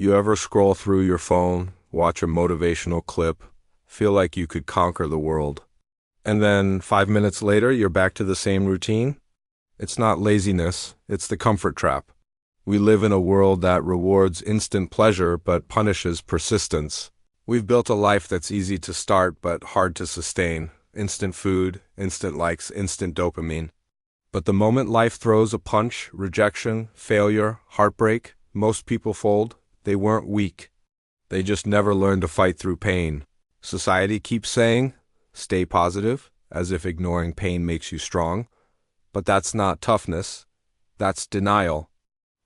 You ever scroll through your phone, watch a motivational clip, feel like you could conquer the world, and then 5 minutes later you're back to the same routine? It's not laziness, it's the comfort trap. We live in a world that rewards instant pleasure but punishes persistence. We've built a life that's easy to start but hard to sustain. Instant food, instant likes, instant dopamine. But the moment life throws a punch, rejection, failure, heartbreak, most people fold. They weren't weak. They just never learned to fight through pain. Society keeps saying, stay positive, as if ignoring pain makes you strong. But that's not toughness. That's denial.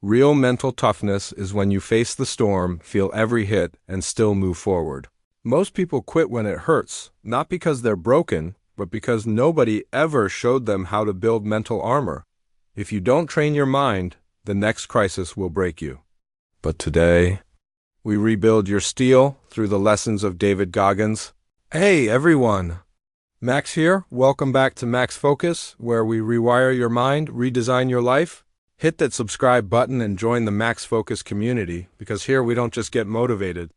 Real mental toughness is when you face the storm, feel every hit, and still move forward. Most people quit when it hurts, not because they're broken, but because nobody ever showed them how to build mental armor. If you don't train your mind, the next crisis will break you. But today, we rebuild your steel through the lessons of David Goggins. Hey everyone! Max here. Welcome back to Max Focus, where we rewire your mind, redesign your life. Hit that subscribe button and join the Max Focus community, because here we don't just get motivated,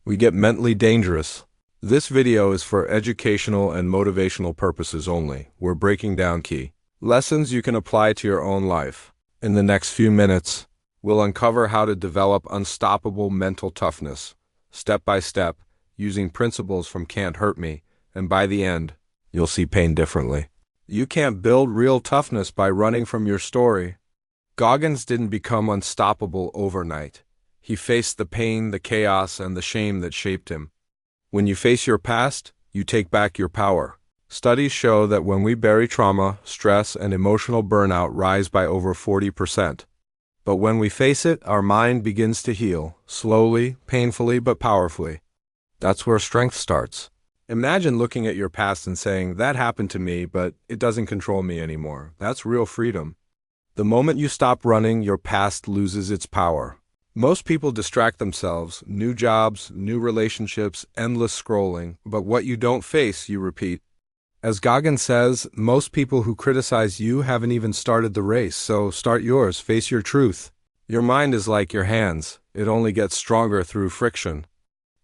we get mentally dangerous. This video is for educational and motivational purposes only. We're breaking down key lessons you can apply to your own life. In the next few minutes, we'll uncover how to develop unstoppable mental toughness, step by step, using principles from Can't Hurt Me, and by the end, you'll see pain differently. You can't build real toughness by running from your story. Goggins didn't become unstoppable overnight. He faced the pain, the chaos, and the shame that shaped him. When you face your past, you take back your power. Studies show that when we bury trauma, stress, and emotional burnout rise by over 40%. But when we face it, our mind begins to heal, slowly, painfully, but powerfully. That's where strength starts. Imagine looking at your past and saying, that happened to me, but it doesn't control me anymore. That's real freedom. The moment you stop running, your past loses its power. Most people distract themselves, new jobs, new relationships, endless scrolling, but what you don't face, you repeat. As Goggins says, most people who criticize you haven't even started the race, so start yours, face your truth. Your mind is like your hands. It only gets stronger through friction.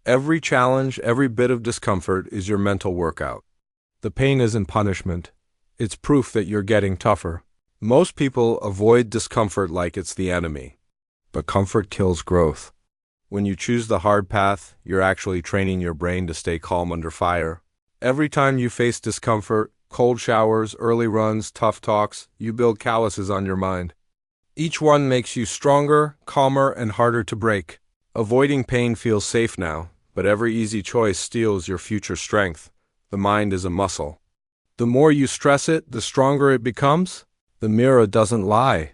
Every challenge, every bit of discomfort is your mental workout. The pain isn't punishment. It's proof that you're getting tougher. Most people avoid discomfort like it's the enemy. But comfort kills growth. When you choose the hard path, you're actually training your brain to stay calm under fire. Every time you face discomfort, cold showers, early runs, tough talks, you build calluses on your mind. Each one makes you stronger, calmer, and harder to break. Avoiding pain feels safe now, but every easy choice steals your future strength. The mind is a muscle. The more you stress it, the stronger it becomes. The mirror doesn't lie.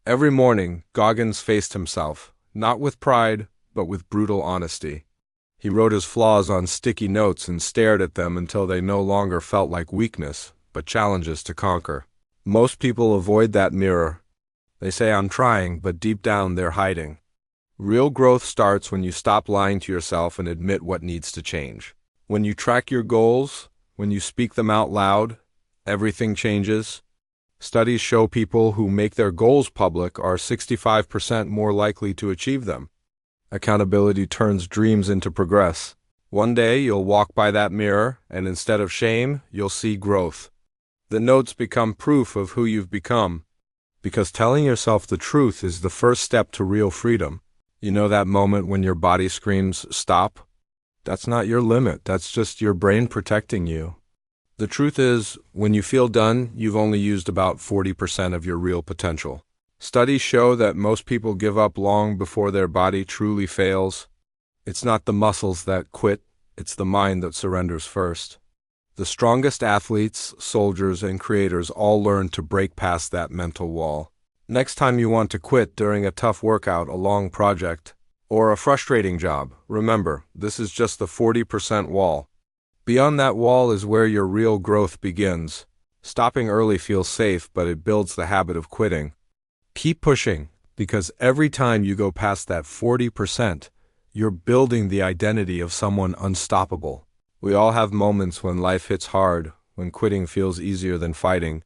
Every morning, Goggins faced himself, not with pride, but with brutal honesty. He wrote his flaws on sticky notes and stared at them until they no longer felt like weakness, but challenges to conquer. Most people avoid that mirror. They say, I'm trying, but deep down they're hiding. Real growth starts when you stop lying to yourself and admit what needs to change. When you track your goals, when you speak them out loud, everything changes. Studies show people who make their goals public are 65% more likely to achieve them. Accountability turns dreams into progress. One day you'll walk by that mirror, and instead of shame, you'll see growth. The notes become proof of who you've become. Because telling yourself the truth is the first step to real freedom. You know that moment when your body screams, stop? That's not your limit, that's just your brain protecting you. The truth is, when you feel done, you've only used about 40% of your real potential. Studies show that most people give up long before their body truly fails. It's not the muscles that quit, it's the mind that surrenders first. The strongest athletes, soldiers, and creators all learn to break past that mental wall. Next time you want to quit during a tough workout, a long project, or a frustrating job, remember, this is just the 40% wall. Beyond that wall is where your real growth begins. Stopping early feels safe, but it builds the habit of quitting. Keep pushing, because every time you go past that 40%, you're building the identity of someone unstoppable. We all have moments when life hits hard, when quitting feels easier than fighting.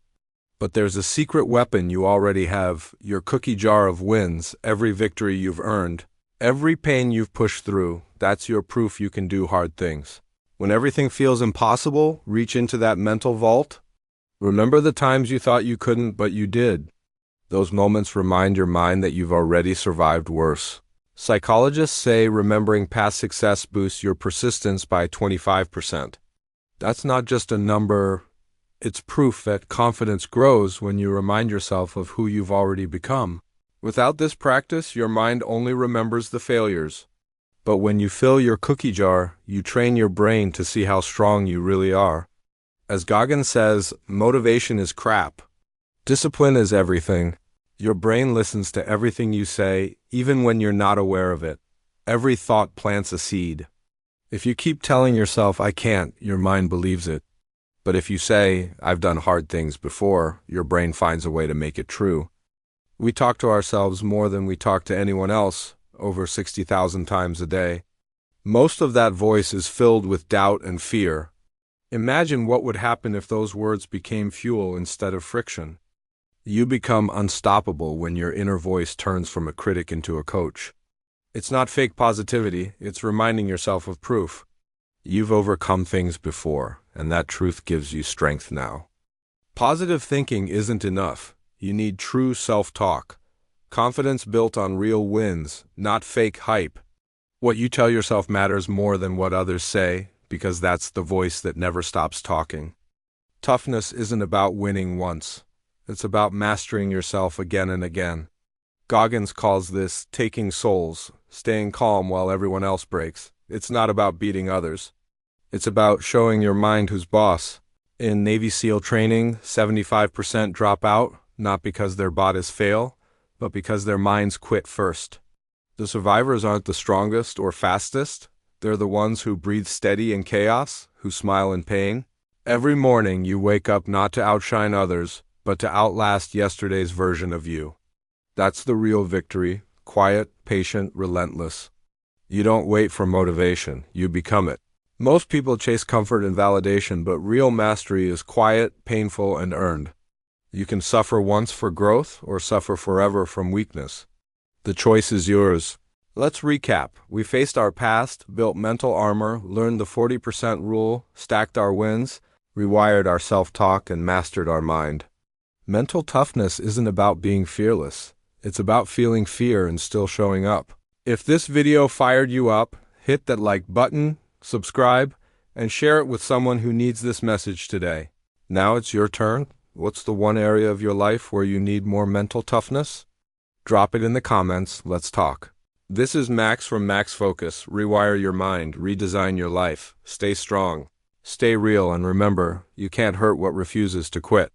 But there's a secret weapon you already have, your cookie jar of wins, every victory you've earned, Every pain you've pushed through, that's your proof you can do hard things. When everything feels impossible, reach into that mental vault. Remember the times you thought you couldn't, but you did. Those moments remind your mind that you've already survived worse. Psychologists say remembering past success boosts your persistence by 25%. That's not just a number, it's proof that confidence grows when you remind yourself of who you've already become. Without this practice, your mind only remembers the failures. But when you fill your cookie jar, you train your brain to see how strong you really are. As Goggins says, motivation is crap. Discipline is everything. Your brain listens to everything you say, even when you're not aware of it. Every thought plants a seed. If you keep telling yourself, I can't, your mind believes it. But if you say, I've done hard things before, your brain finds a way to make it true. We talk to ourselves more than we talk to anyone else, over 60,000 times a day. Most of that voice is filled with doubt and fear. Imagine what would happen if those words became fuel instead of friction. You become unstoppable when your inner voice turns from a critic into a coach. It's not fake positivity, it's reminding yourself of proof. You've overcome things before, and that truth gives you strength now. Positive thinking isn't enough. You need true self-talk. Confidence built on real wins, not fake hype. What you tell yourself matters more than what others say, because that's the voice that never stops talking. Toughness isn't about winning once. It's about mastering yourself again and again. Goggins calls this taking souls, staying calm while everyone else breaks. It's not about beating others. It's about showing your mind who's boss. In Navy SEAL training, 75% drop out, not because their bodies fail, but because their minds quit first. The survivors aren't the strongest or fastest. They're the ones who breathe steady in chaos, who smile in pain. Every morning you wake up not to outshine others, but to outlast yesterday's version of you. That's the real victory, quiet, patient, relentless. You don't wait for motivation, you become it. Most people chase comfort and validation, but real mastery is quiet, painful, and earned. You can suffer once for growth or suffer forever from weakness. The choice is yours. Let's recap. We faced our past, built mental armor, learned the 40% rule, stacked our wins, rewired our self-talk, and mastered our mind. Mental toughness isn't about being fearless. It's about feeling fear and still showing up. If this video fired you up, hit that like button, subscribe, and share it with someone who needs this message today. Now it's your turn. What's the one area of your life where you need more mental toughness? Drop it in the comments. Let's talk. This is Max from Max Focus. Rewire your mind, redesign your life. Stay strong, stay real, and remember, you can't hurt what refuses to quit.